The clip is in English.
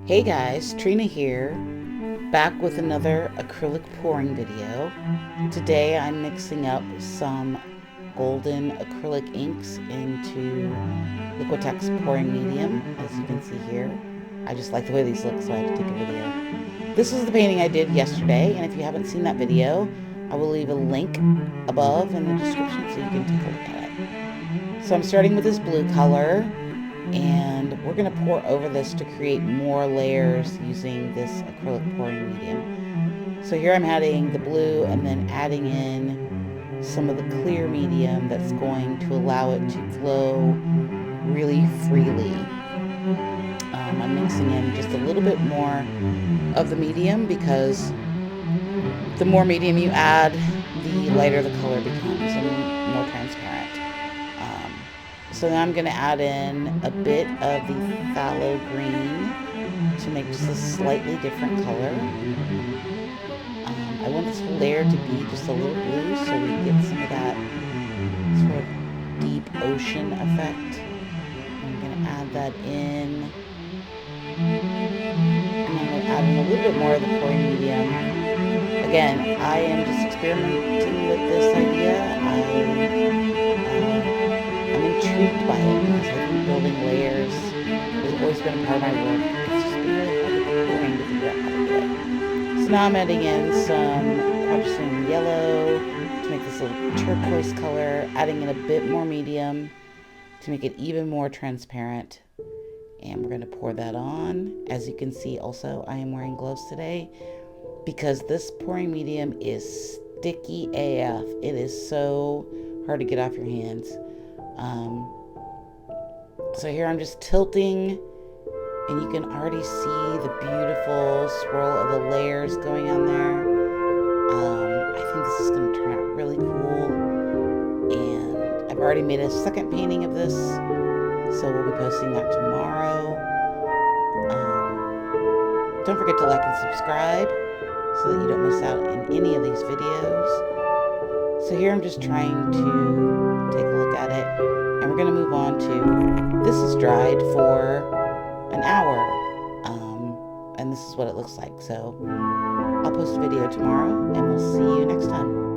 Hey guys, Trina here, back with another acrylic pouring video. Today I'm mixing up some golden acrylic inks into Liquitex pouring medium, as you can see here. I just like the way these look, so I had to take a video. This is the painting I did yesterday, and if you haven't seen that video, I will leave a link above in the description so you can take a look at it. So I'm starting with this blue color, and we're going to pour over this to create more layers using this acrylic pouring medium. So here I'm adding the blue and then adding in some of the clear medium that's going to allow it to flow really freely. I'm mixing in just a little bit more of the medium because the more medium you add, the lighter the color becomes and more transparent. So now I'm going to add in a bit of the phthalo green to make just a slightly different color. I want this layer to be just a little blue so we get some of that sort of deep ocean effect. I'm going to add that in. And I'm going to add in a little bit more of the pouring medium. Again, I am just experimenting with this idea. I'm intrigued by it because I've been building layers. It's always been a part of my work. It's just been really hard with pouring to figure out how to do it. So now I'm adding in some quadricene yellow to make this little turquoise color, adding in a bit more medium to make it even more transparent. And we're going to pour that on. As you can see also, I am wearing gloves today because this pouring medium is sticky AF. It is so hard to get off your hands. So here I'm just tilting, and you can already see the beautiful swirl of the layers going on there. I think this is going to turn out really cool, and I've already made a second painting of this, so we'll be posting that tomorrow. Don't forget to like and subscribe so that you don't miss out in any of these videos. So here I'm just trying to take a look at it, and we're going to move on to, this is dried for an hour, and this is what it looks like. So I'll post a video tomorrow, and we'll see you next time.